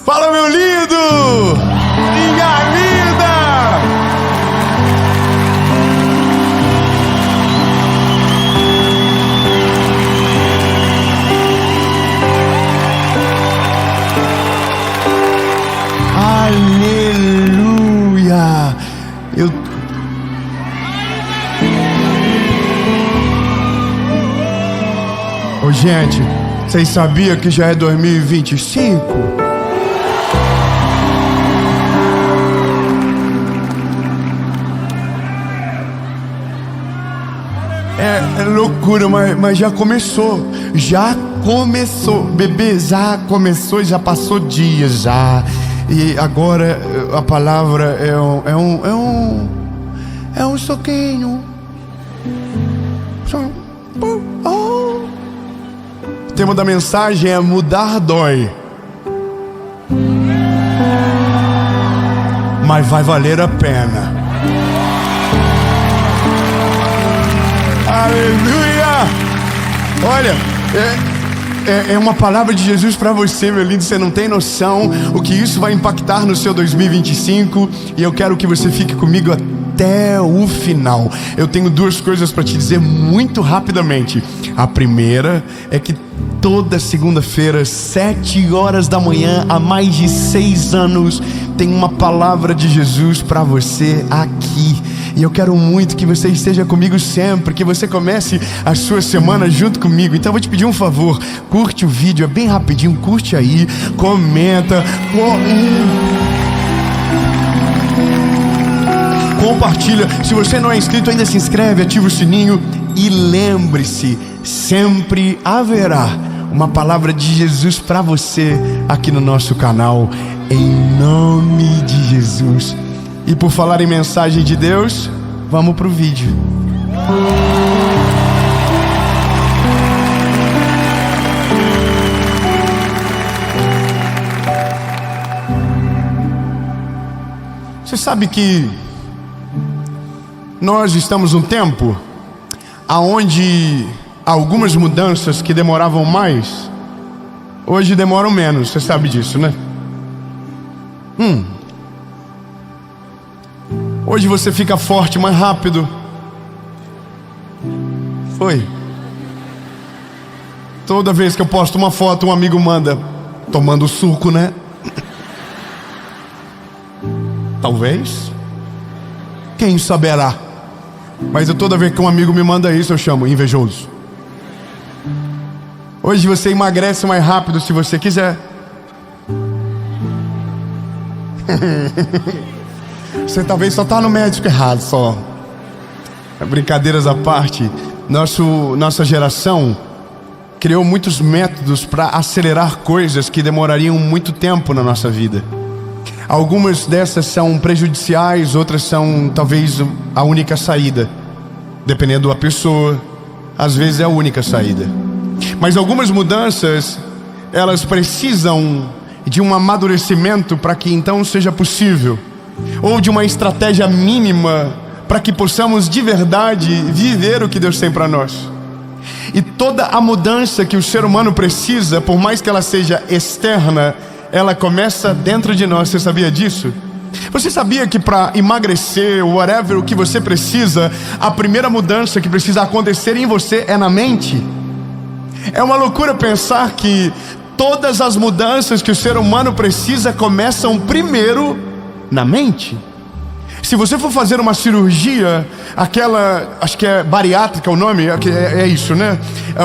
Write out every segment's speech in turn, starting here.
Fala, meu lindo! Minha linda! Aleluia! Ô, gente, vocês sabiam que já é 2025? É loucura, mas já começou. Já começou, bebê, já começou, já passou dias já. E agora a palavra é um soquinho. O tema da mensagem é mudar dói, mas vai valer a pena. Aleluia! Olha, é uma palavra de Jesus para você, meu lindo. Você não tem noção o que isso vai impactar no seu 2025. E eu quero que você fique comigo até o final. Eu tenho duas coisas para te dizer muito rapidamente. A primeira é que toda segunda-feira, 7 horas da manhã, há mais de 6 anos, tem uma palavra de Jesus para você aqui. E eu quero muito que você esteja comigo sempre, que você comece a sua semana junto comigo. Então eu vou te pedir um favor, curte o vídeo, é bem rapidinho, curte aí, comenta, compartilha. Se você não é inscrito ainda, se inscreve, ativa o sininho. E lembre-se, sempre haverá uma palavra de Jesus para você aqui no nosso canal, em nome de Jesus. E por falar em mensagem de Deus, vamos pro vídeo. Você sabe que nós estamos num tempo aonde algumas mudanças que demoravam mais, hoje demoram menos. Você sabe disso, né? Hoje você fica forte mais rápido. Foi. Toda vez que eu posto uma foto, um amigo manda tomando suco, né? Talvez. Quem saberá? Mas toda vez que um amigo me manda isso, eu chamo invejoso. Hoje você emagrece mais rápido se você quiser. Você talvez só está no médico errado, só. Brincadeiras à parte, nossa geração criou muitos métodos para acelerar coisas que demorariam muito tempo na nossa vida. Algumas dessas são prejudiciais, outras são talvez a única saída. Dependendo da pessoa, às vezes é a única saída. Mas algumas mudanças, elas precisam de um amadurecimento para que então seja possível, ou de uma estratégia mínima para que possamos de verdade viver o que Deus tem para nós. E toda a mudança que o ser humano precisa, por mais que ela seja externa, ela começa dentro de nós. Você sabia disso? Você sabia que para emagrecer, whatever o que você precisa, a primeira mudança que precisa acontecer em você é na mente? É uma loucura pensar que todas as mudanças que o ser humano precisa começam primeiro na mente. Se você for fazer uma cirurgia, aquela, acho que é bariátrica o nome, é isso, né?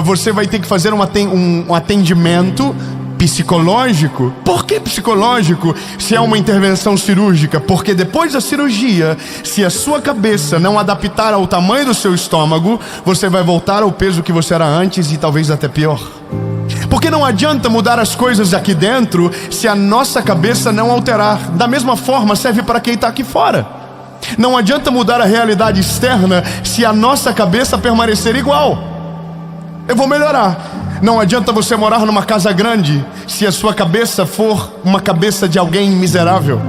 Você vai ter que fazer um atendimento psicológico. Por que psicológico se é uma intervenção cirúrgica? Porque depois da cirurgia, se a sua cabeça não adaptar ao tamanho do seu estômago, você vai voltar ao peso que você era antes e talvez até pior. Porque não adianta mudar as coisas aqui dentro se a nossa cabeça não alterar. Da mesma forma serve para quem está aqui fora. Não adianta mudar a realidade externa se a nossa cabeça permanecer igual. Eu vou melhorar. Não adianta você morar numa casa grande se a sua cabeça for uma cabeça de alguém miserável.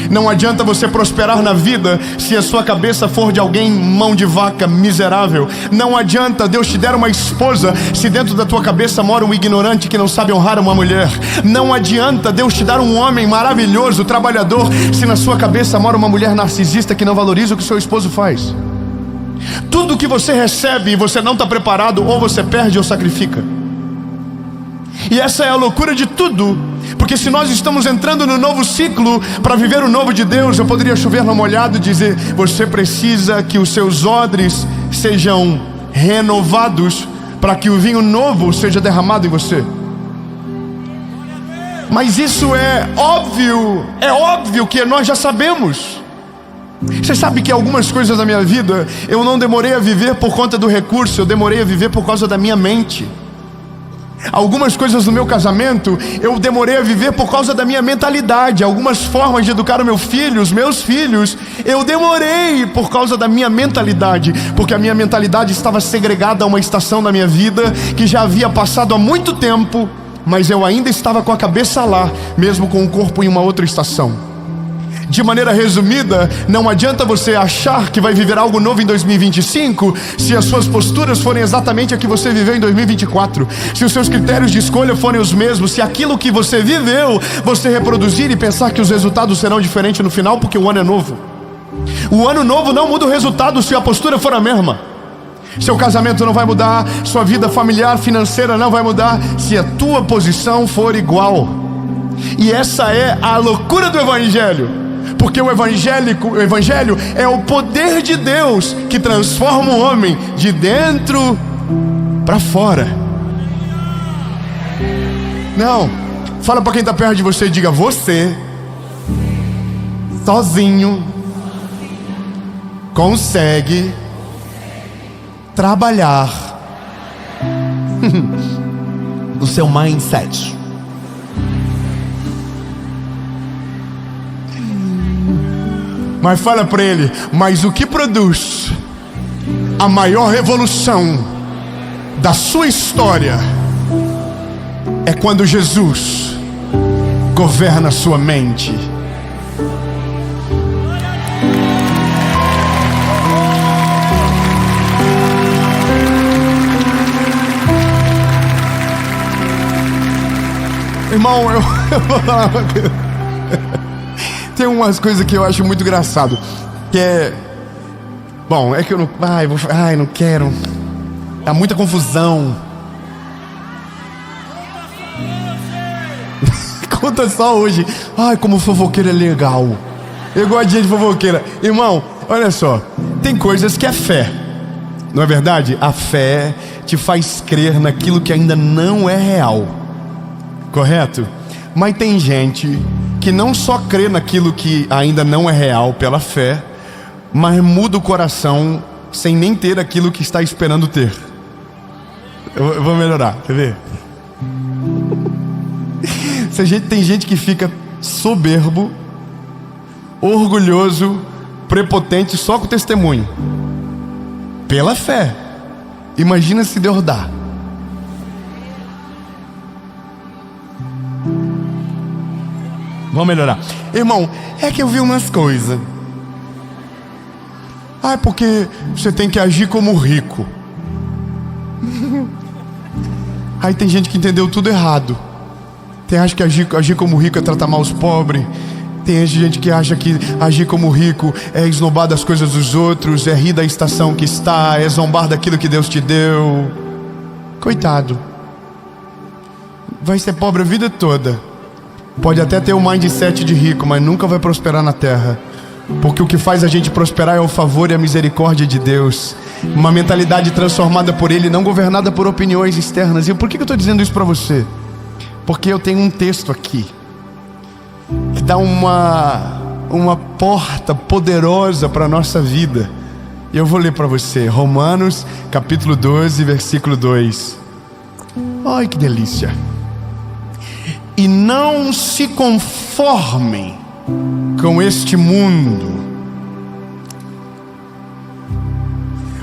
Não adianta você prosperar na vida se a sua cabeça for de alguém mão de vaca miserável. Não adianta Deus te der uma esposa se dentro da tua cabeça mora um ignorante que não sabe honrar uma mulher. Não adianta Deus te dar um homem maravilhoso, trabalhador, se na sua cabeça mora uma mulher narcisista que não valoriza o que seu esposo faz. Tudo que você recebe e você não está preparado, ou você perde ou sacrifica. E essa é a loucura de tudo, porque se nós estamos entrando no novo ciclo para viver o novo de Deus, eu poderia chover no molhado e dizer: você precisa que os seus odres sejam renovados para que o vinho novo seja derramado em você. Mas isso é óbvio que nós já sabemos. Você sabe que algumas coisas da minha vida eu não demorei a viver por conta do recurso, eu demorei a viver por causa da minha mente. Algumas coisas do meu casamento eu demorei a viver por causa da minha mentalidade. Algumas formas de educar os meus filhos, eu demorei por causa da minha mentalidade, porque a minha mentalidade estava segregada a uma estação da minha vida que já havia passado há muito tempo, mas eu ainda estava com a cabeça lá, mesmo com o corpo em uma outra estação. De maneira resumida, não adianta você achar que vai viver algo novo em 2025 se as suas posturas forem exatamente a que você viveu em 2024. Se os seus critérios de escolha forem os mesmos, se aquilo que você viveu, você reproduzir e pensar que os resultados serão diferentes no final, porque o ano é novo. O ano novo não muda o resultado se a postura for a mesma. Seu casamento não vai mudar, sua vida familiar, financeira não vai mudar se a tua posição for igual. E essa é a loucura do Evangelho. Porque o Evangelho é o poder de Deus que transforma o homem de dentro para fora. Não, fala para quem está perto de você e diga: você sozinho consegue trabalhar o seu mindset. Mas fala para ele: mas o que produz a maior revolução da sua história é quando Jesus governa a sua mente. Irmão, eu vou falar uma coisa. Tem umas coisas que eu acho muito engraçado, que é... Bom, é que eu não... não quero. Tá muita confusão. Conta só hoje. Ai, como fofoqueira é legal. Eu gosto de gente fofoqueira. Irmão, olha só. Tem coisas que é fé. Não é verdade? A fé te faz crer naquilo que ainda não é real. Correto? Mas tem gente que não só crê naquilo que ainda não é real pela fé, mas muda o coração sem nem ter aquilo que está esperando ter. Eu vou melhorar, quer ver? Tem gente que fica soberbo, orgulhoso, prepotente só com o testemunho. Pela fé. Imagina se Deus dá. Vamos melhorar. Irmão, é que eu vi umas coisas. É porque você tem que agir como rico. Aí tem gente que entendeu tudo errado. Tem gente que agir como rico é tratar mal os pobres. Tem gente que acha que agir como rico é esnobar das coisas dos outros, é rir da estação que está, é zombar daquilo que Deus te deu. Coitado. Vai ser pobre a vida toda. Pode até ter o mindset de rico, mas nunca vai prosperar na terra. Porque o que faz a gente prosperar é o favor e a misericórdia de Deus. Uma mentalidade transformada por Ele, não governada por opiniões externas. E por que eu estou dizendo isso para você? Porque eu tenho um texto aqui que dá uma porta poderosa para a nossa vida. E eu vou ler para você. Romanos capítulo 12, versículo 2. Ai, que delícia. E não se conformem com este mundo,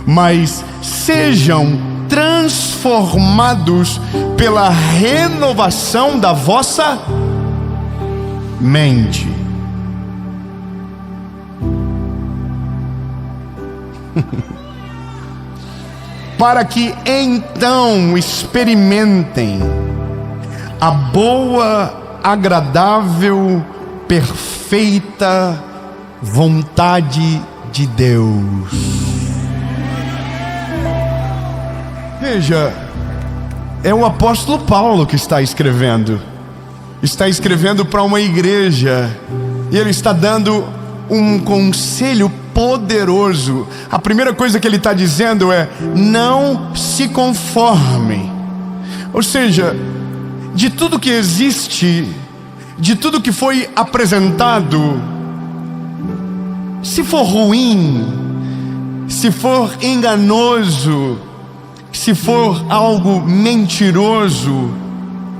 mas sejam transformados pela renovação da vossa mente. para que então experimentem a boa, agradável, perfeita vontade de Deus. Veja, é o apóstolo Paulo que está escrevendo. Está escrevendo para uma igreja, e ele está dando um conselho poderoso. A primeira coisa que ele está dizendo é: não se conformem. Ou seja, de tudo que existe, de tudo que foi apresentado, se for ruim, se for enganoso, se for algo mentiroso,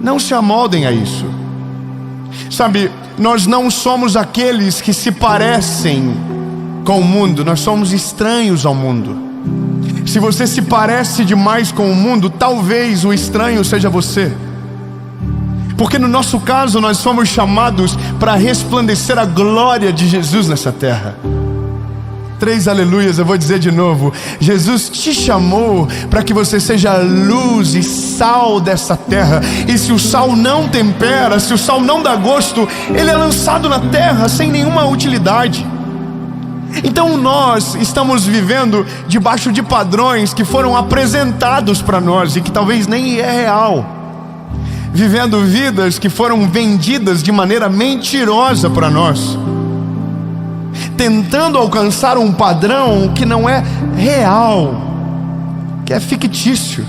não se amoldem a isso. Sabe, nós não somos aqueles que se parecem com o mundo, nós somos estranhos ao mundo. Se você se parece demais com o mundo, talvez o estranho seja você. Porque no nosso caso nós somos chamados para resplandecer a glória de Jesus nessa terra. 3 aleluias, eu vou dizer de novo. Jesus te chamou para que você seja luz e sal dessa terra. E se o sal não tempera, se o sal não dá gosto, ele é lançado na terra sem nenhuma utilidade. Então nós estamos vivendo debaixo de padrões que foram apresentados para nós e que talvez nem é real. Vivendo vidas que foram vendidas de maneira mentirosa para nós, tentando alcançar um padrão que não é real, que é fictício.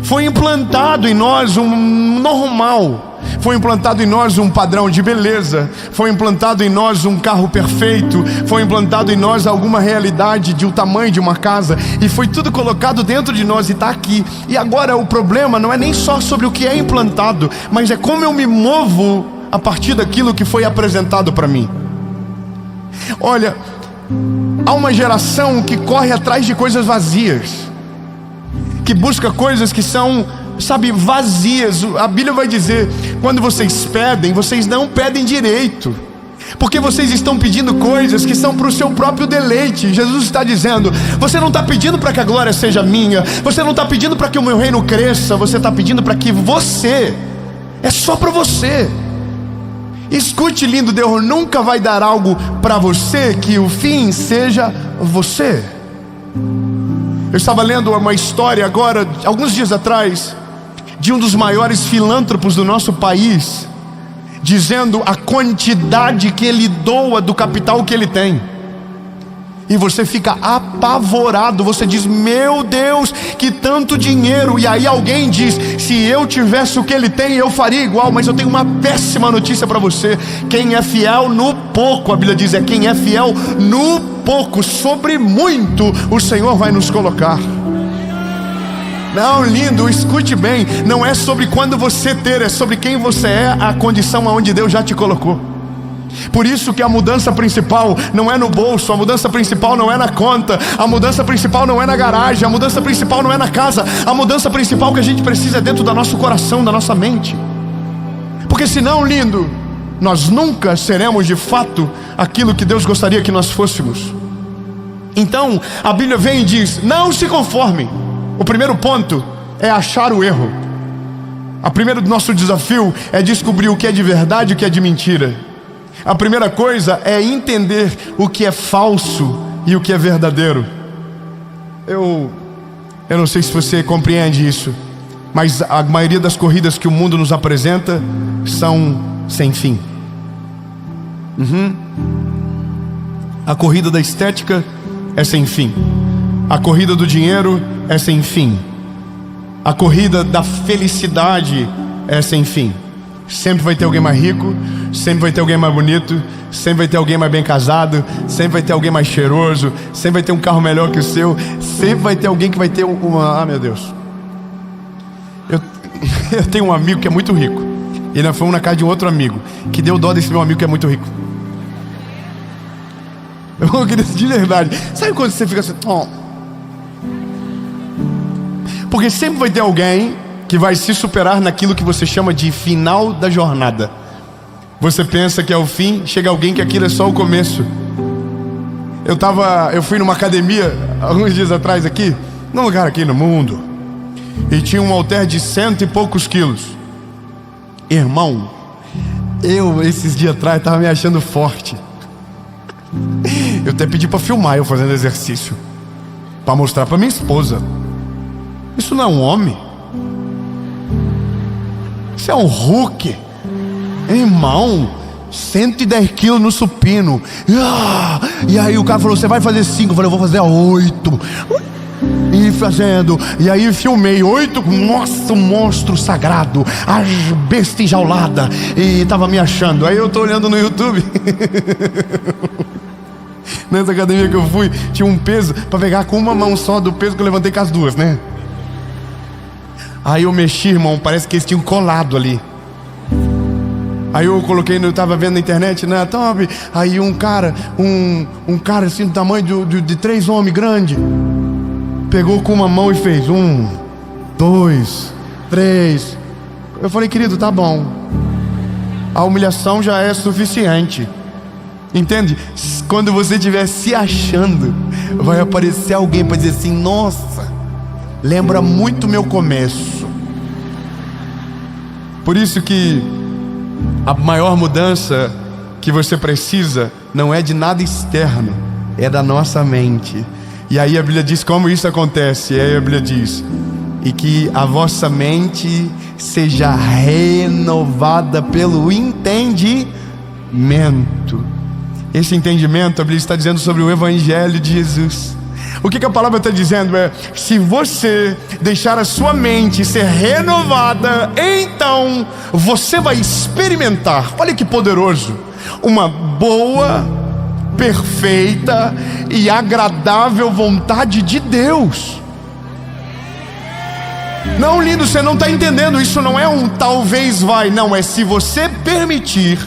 Foi implantado em nós um normal, foi implantado em nós um padrão de beleza, foi implantado em nós um carro perfeito, foi implantado em nós alguma realidade de um tamanho de uma casa, e foi tudo colocado dentro de nós e está aqui. E agora o problema não é nem só sobre o que é implantado, mas é como eu me movo a partir daquilo que foi apresentado para mim. Olha, há uma geração que corre atrás de coisas vazias, que busca coisas que são, sabe, vazias. A Bíblia vai dizer: quando vocês pedem, vocês não pedem direito, porque vocês estão pedindo coisas que são para o seu próprio deleite. Jesus está dizendo: você não está pedindo para que a glória seja minha, você não está pedindo para que o meu reino cresça, você está pedindo para que você, é só para você. Escute, lindo, Deus nunca vai dar algo para você que o fim seja você. Eu estava lendo uma história agora, alguns dias atrás, de um dos maiores filântropos do nosso país, dizendo a quantidade que ele doa do capital que ele tem. E você fica apavorado, você diz: meu Deus, que tanto dinheiro. E aí alguém diz: se eu tivesse o que ele tem, eu faria igual. Mas eu tenho uma péssima notícia para você: quem é fiel no pouco, a Bíblia diz, é quem é fiel no pouco, sobre muito o Senhor vai nos colocar. Não, lindo, escute bem, não é sobre quando você ter, é sobre quem você é, a condição aonde Deus já te colocou. Por isso que a mudança principal não é no bolso, a mudança principal não é na conta, a mudança principal não é na garagem, a mudança principal não é na casa, a mudança principal que a gente precisa é dentro do nosso coração, da nossa mente. Porque senão, lindo, nós nunca seremos de fato aquilo que Deus gostaria que nós fôssemos. Então a Bíblia vem e diz: não se conformem. O primeiro ponto é achar o erro. O primeiro nosso desafio é descobrir o que é de verdade e o que é de mentira. A primeira coisa é entender o que é falso e o que é verdadeiro. Eu não sei se você compreende isso, mas a maioria das corridas que o mundo nos apresenta são sem fim. A corrida da estética é sem fim. A corrida do dinheiro é sem fim. A corrida da felicidade é sem fim. Sempre vai ter alguém mais rico, sempre vai ter alguém mais bonito, sempre vai ter alguém mais bem casado, sempre vai ter alguém mais cheiroso, sempre vai ter um carro melhor que o seu, sempre vai ter alguém que vai ter uma... Ah, meu Deus. Eu tenho um amigo que é muito rico, e nós fomos na casa de um outro amigo que deu dó desse meu amigo que é muito rico. Eu queria de verdade. Sabe quando você fica assim? Oh. Porque sempre vai ter alguém que vai se superar naquilo que você chama de final da jornada. Você pensa que é o fim, chega alguém que aquilo é só o começo. Eu fui numa academia alguns dias atrás aqui, num lugar aqui no mundo, e tinha um halter de 100 e poucos quilos. Irmão, eu esses dias atrás tava me achando forte. Eu até pedi pra filmar eu fazendo exercício, pra mostrar pra minha esposa. Isso não é um homem, isso é um Hulk. Irmão, 110 quilos no supino. E aí o cara falou, você vai fazer 5? Eu falei, eu vou fazer 8. E fazendo, e aí filmei 8, nossa, um monstro sagrado, a besta enjaulada. E tava me achando. Aí eu tô olhando no YouTube. Nessa academia que eu fui, tinha um peso pra pegar com uma mão só do peso que eu levantei com as duas, né? Aí eu mexi, irmão, parece que eles tinham colado ali. Aí eu coloquei, eu tava vendo na internet, né, top. Aí um cara assim do tamanho de 3 homens grande, pegou com uma mão e fez 1, 2, 3. Eu falei, querido, tá bom. A humilhação já é suficiente. Entende? Quando você estiver se achando, vai aparecer alguém para dizer assim, nossa, lembra muito meu começo. Por isso que a maior mudança que você precisa não é de nada externo, é da nossa mente. E aí a Bíblia diz como isso acontece. E aí a Bíblia diz, e que a vossa mente seja renovada pelo entendimento. Esse entendimento, a Bíblia está dizendo sobre o Evangelho de Jesus. O que a palavra está dizendo é, se você deixar a sua mente ser renovada, então você vai experimentar, olha que poderoso, uma boa, perfeita e agradável vontade de Deus. Não, lindo, você não está entendendo. Isso não é um talvez vai, não, é se você permitir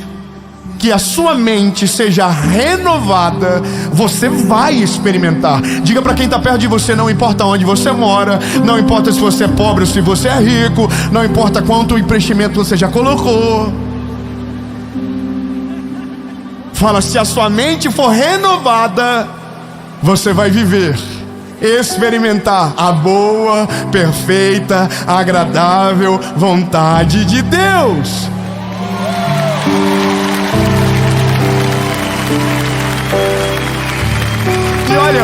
que a sua mente seja renovada, você vai experimentar. Diga para quem está perto de você, não importa onde você mora, não importa se você é pobre ou se você é rico, não importa quanto investimento você já colocou. Fala, se a sua mente for renovada, você vai viver, experimentar a boa, perfeita, agradável vontade de Deus. E olha,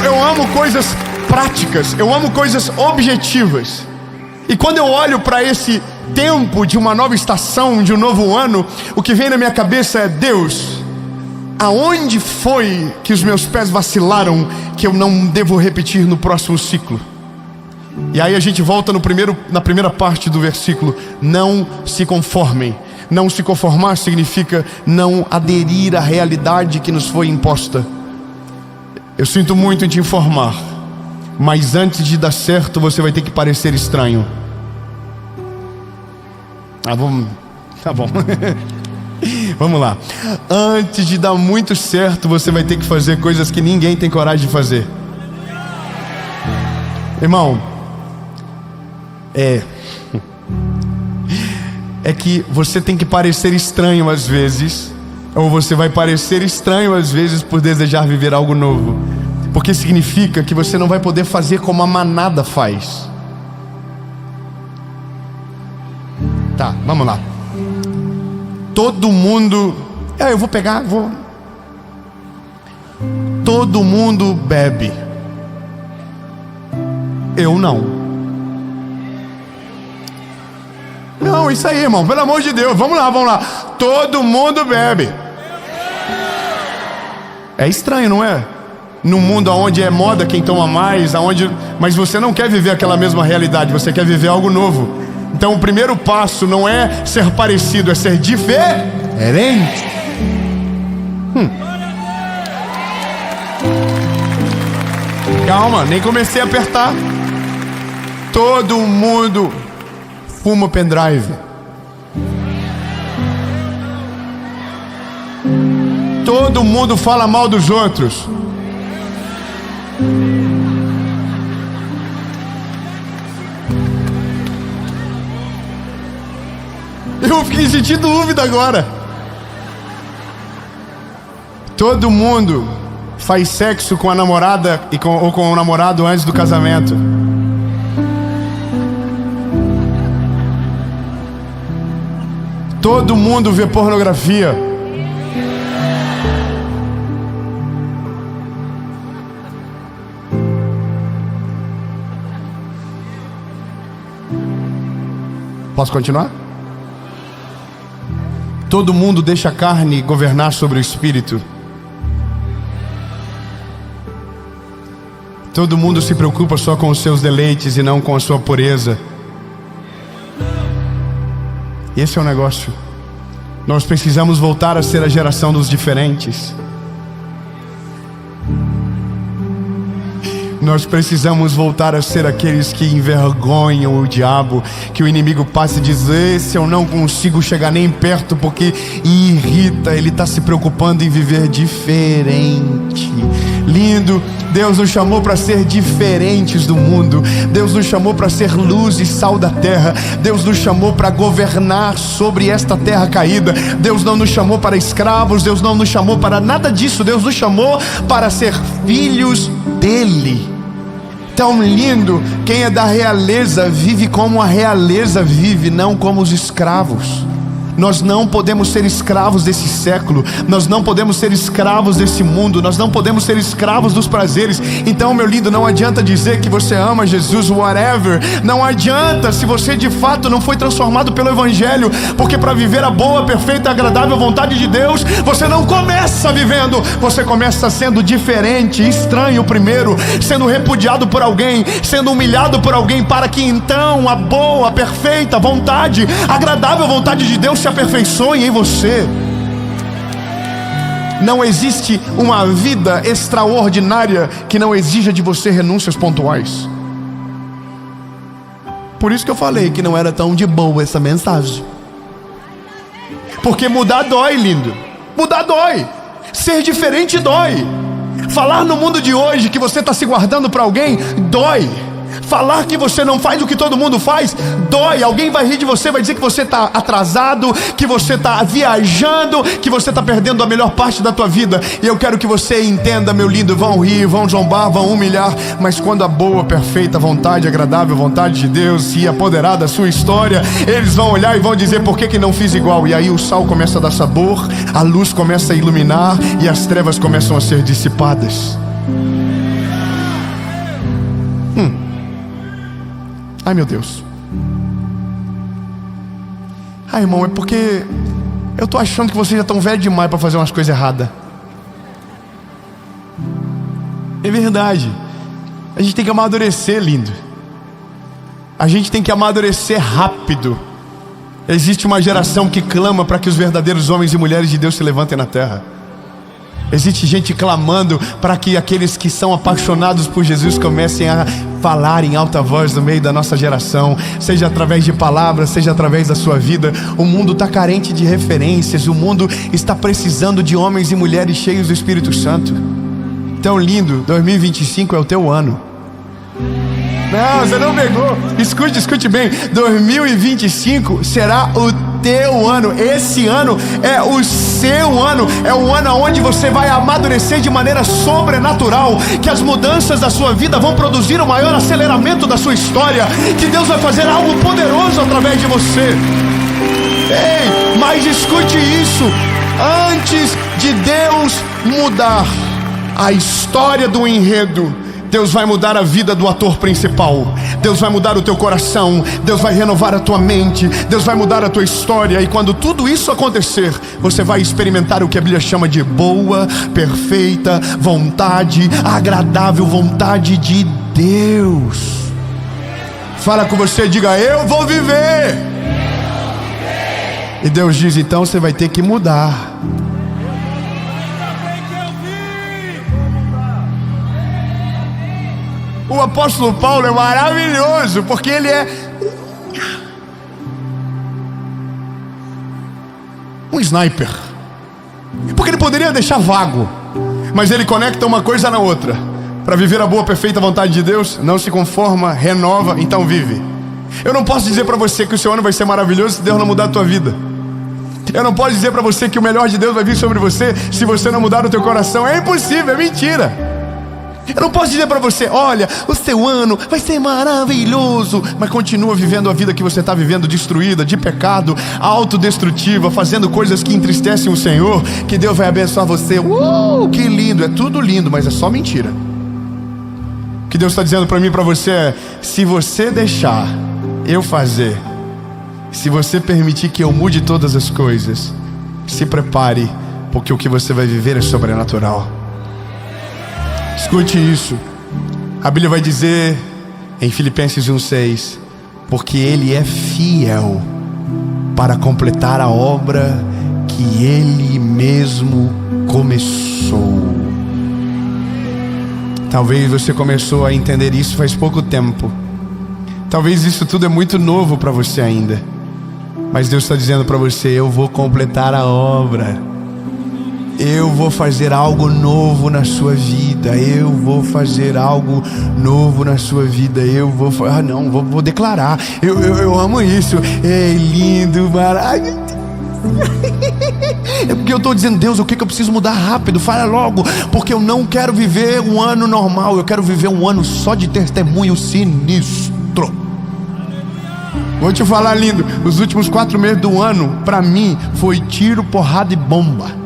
eu amo coisas práticas, eu amo coisas objetivas. E quando eu olho para esse tempo de uma nova estação, de um novo ano, o que vem na minha cabeça é, Deus, aonde foi que os meus pés vacilaram que eu não devo repetir no próximo ciclo? E aí a gente volta na primeira parte do versículo, não se conformem. Não se conformar significa não aderir à realidade que nos foi imposta. Eu sinto muito em te informar, mas antes de dar certo você vai ter que parecer estranho. Tá bom. Vamos lá. Antes de dar muito certo, você vai ter que fazer coisas que ninguém tem coragem de fazer. Irmão, é que você tem que parecer estranho às vezes, ou você vai parecer estranho às vezes por desejar viver algo novo, porque significa que você não vai poder fazer como a manada faz. Tá, vamos lá. Todo mundo, todo mundo bebe, eu não. Não, isso aí, irmão, pelo amor de Deus, vamos lá. Todo mundo bebe. É estranho, não é? Num mundo onde é moda quem toma mais, mas você não quer viver aquela mesma realidade, você quer viver algo novo. Então o primeiro passo não é ser parecido, é ser diferente. Calma, nem comecei a apertar. Todo mundo fuma pendrive. Todo mundo fala mal dos outros. Eu fiquei sentindo dúvida agora. Todo mundo faz sexo com a namorada ou com o namorado antes do casamento. Todo mundo vê pornografia. Posso continuar? Todo mundo deixa a carne governar sobre o espírito. Todo mundo se preocupa só com os seus deleites e não com a sua pureza. Esse é o negócio. Nós precisamos voltar a ser a geração dos diferentes. Nós precisamos voltar a ser aqueles que envergonham o diabo, que o inimigo passa a dizer: esse eu não consigo chegar nem perto porque irrita. Ele está se preocupando em viver diferente. Lindo. Deus nos chamou para ser diferentes do mundo. Deus nos chamou para ser luz e sal da terra. Deus nos chamou para governar sobre esta terra caída. Deus não nos chamou para escravos. Deus não nos chamou para nada disso. Deus nos chamou para ser filhos dele. Tão lindo. Quem é da realeza vive como a realeza vive, não como os escravos. Nós não podemos ser escravos desse século. Nós não podemos ser escravos desse mundo. Nós não podemos ser escravos dos prazeres. Então, meu lindo, não adianta dizer que você ama Jesus, whatever. Não adianta se você de fato não foi transformado pelo Evangelho. Porque para viver a boa, perfeita e agradável vontade de Deus, você não começa vivendo. Você começa sendo diferente, estranho primeiro, sendo repudiado por alguém, sendo humilhado por alguém, para que então a boa, perfeita vontade, agradável vontade de Deus se aperfeiçoe em você. Não existe uma vida extraordinária que não exija de você renúncias pontuais. Por isso que eu falei que não era tão de boa essa mensagem. Porque mudar dói, lindo. Mudar dói. Ser diferente dói. Falar no mundo de hoje que você está se guardando para alguém dói. Falar que você não faz o que todo mundo faz dói. Alguém vai rir de você, vai dizer que você está atrasado, que você está viajando, que você está perdendo a melhor parte da tua vida. E eu quero que você entenda, meu lindo. Vão rir, vão zombar, vão humilhar, mas quando a boa, perfeita vontade, agradável vontade de Deus se apoderar da sua história, eles vão olhar e vão dizer: por que não fiz igual? E aí o sal começa a dar sabor, a luz começa a iluminar e as trevas começam a ser dissipadas. Ai, meu Deus. Ai, irmão, é porque eu tô achando que vocês já estão velhos demais para fazer umas coisas erradas. É verdade. A gente tem que amadurecer, lindo. A gente tem que amadurecer rápido. Existe uma geração que clama para que os verdadeiros homens e mulheres de Deus se levantem na terra. Existe gente clamando para que aqueles que são apaixonados por Jesus comecem a falar em alta voz no meio da nossa geração, seja através de palavras, seja através da sua vida. O mundo está carente de referências, o mundo está precisando de homens e mulheres cheios do Espírito Santo. Tão lindo, 2025 é o teu ano. Não, você não pegou. Escute bem. 2025 será o teu ano. Esse ano é o seu ano. É o ano onde você vai amadurecer de maneira sobrenatural. Que as mudanças da sua vida vão produzir o maior aceleramento da sua história. Que Deus vai fazer algo poderoso através de você. Ei, mas escute isso. Antes de Deus mudar a história do enredo, Deus vai mudar a vida do ator principal. Deus vai mudar o teu coração. Deus vai renovar a tua mente. Deus vai mudar a tua história. E quando tudo isso acontecer, você vai experimentar o que a Bíblia chama de boa, perfeita vontade, agradável vontade de Deus. Fala com você, diga: eu vou viver. E Deus diz: então você vai ter que mudar. O apóstolo Paulo é maravilhoso, porque ele é um sniper. Porque ele poderia deixar vago, mas ele conecta uma coisa na outra. Para viver a boa, perfeita vontade de Deus, não se conforma, renova, então vive. Eu não posso dizer para você que o seu ano vai ser maravilhoso se Deus não mudar a tua vida. Eu não posso dizer para você que o melhor de Deus vai vir sobre você se você não mudar o teu coração. É impossível, é mentira. Eu não posso dizer para você, olha, o seu ano vai ser maravilhoso, mas continua vivendo a vida que você está vivendo, destruída, de pecado, autodestrutiva, fazendo coisas que entristecem o Senhor, que Deus vai abençoar você. Que lindo, é tudo lindo, mas é só mentira. O que Deus está dizendo para mim e para você é: se você deixar eu fazer, se você permitir que eu mude todas as coisas, se prepare, porque o que você vai viver é sobrenatural. Escute isso. A Bíblia vai dizer em Filipenses 1:6: porque Ele é fiel para completar a obra que Ele mesmo começou. Talvez você começou a entender isso faz pouco tempo. Talvez isso tudo é muito novo para você ainda. Mas Deus está dizendo para você: eu vou completar a obra. Eu vou fazer algo novo na sua vida. Eu vou fazer algo novo na sua vida. Eu vou... vou declarar. Eu amo isso. É lindo, maravilhoso. É porque eu estou dizendo: Deus, o que eu preciso mudar rápido? Fala logo, porque eu não quero viver um ano normal. Eu quero viver um ano só de testemunho sinistro. Vou te falar, lindo. Os últimos 4 meses do ano, para mim, foi tiro, porrada e bomba.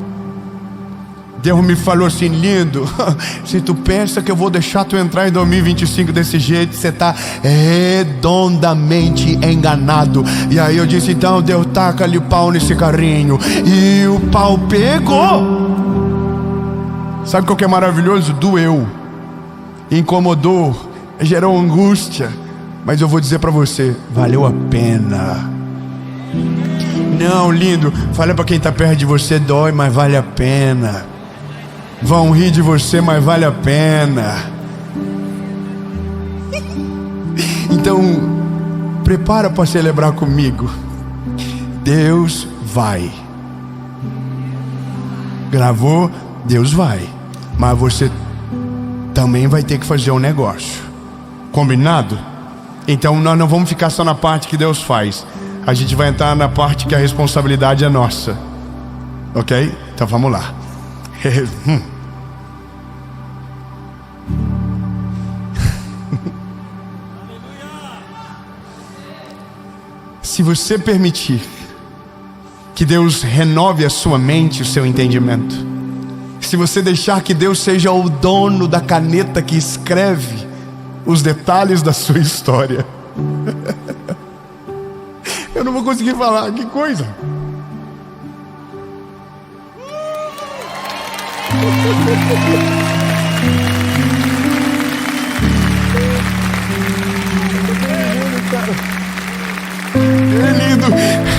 Deus me falou assim: lindo, se tu pensa que eu vou deixar tu entrar em 2025 desse jeito, você está redondamente enganado. E aí eu disse: então Deus, taca-lhe o pau nesse carrinho. E o pau pegou. Sabe o que é maravilhoso? Doeu, incomodou, gerou angústia. Mas eu vou dizer para você: valeu a pena. Não, lindo, fala para quem está perto de você: dói, mas vale a pena. Vão rir de você, mas vale a pena. Então, prepara para celebrar comigo. Deus vai. Gravou? Deus vai. Mas você também vai ter que fazer um negócio. Combinado? Então nós não vamos ficar só na parte que Deus faz. A gente vai entrar na parte que a responsabilidade é nossa. Ok? Então vamos lá. Se você permitir que Deus renove a sua mente, o seu entendimento, se você deixar que Deus seja o dono da caneta que escreve os detalhes da sua história, eu não vou conseguir falar, que coisa. Querido,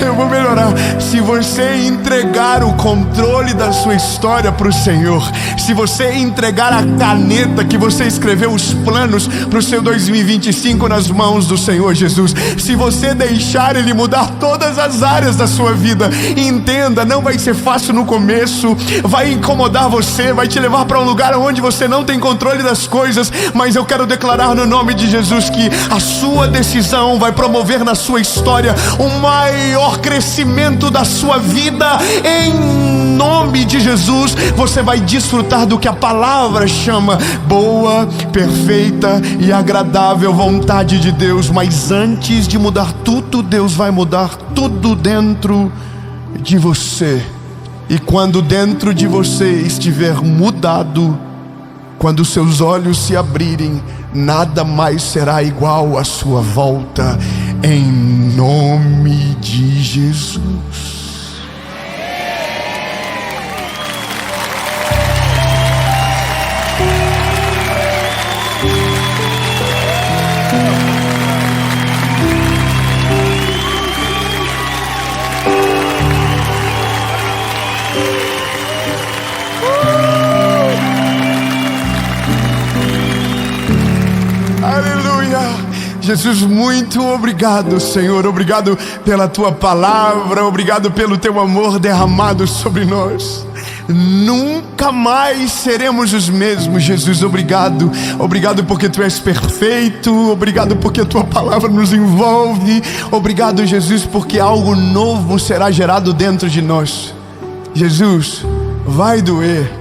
eu vou melhorar. Se você entregar o controle da sua história para o Senhor, se você entregar a caneta que você escreveu os planos para o seu 2025 nas mãos do Senhor Jesus, se você deixar Ele mudar todas as áreas da sua vida, entenda, não vai ser fácil no começo, vai incomodar você, vai te levar para um lugar onde você não tem controle das coisas, mas eu quero declarar no nome de Jesus que a sua decisão vai promover na sua história o maior crescimento da sua vida. Em nome de Jesus, você vai desfrutar do que a palavra chama boa, perfeita e agradável vontade de Deus. Mas antes de mudar tudo, Deus vai mudar tudo dentro de você. E quando dentro de você estiver mudado, quando seus olhos se abrirem, nada mais será igual à sua volta. Em nome de Jesus. Jesus, muito obrigado, Senhor. Obrigado pela Tua palavra. Obrigado pelo Teu amor derramado sobre nós. nunca mais seremos os mesmos. Jesus, obrigado. Obrigado porque Tu és perfeito. Obrigado porque a Tua palavra nos envolve. Obrigado, Jesus, porque algo novo será gerado dentro de nós. Jesus, vai doer,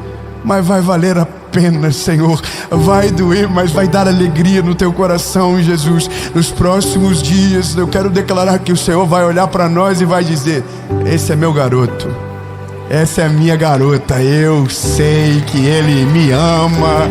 mas vai valer a pena, Senhor. Vai doer, mas vai dar alegria no Teu coração, Jesus. Nos próximos dias eu quero declarar que o Senhor vai olhar para nós e vai dizer: esse é meu garoto, essa é a minha garota. Eu sei que Ele me ama.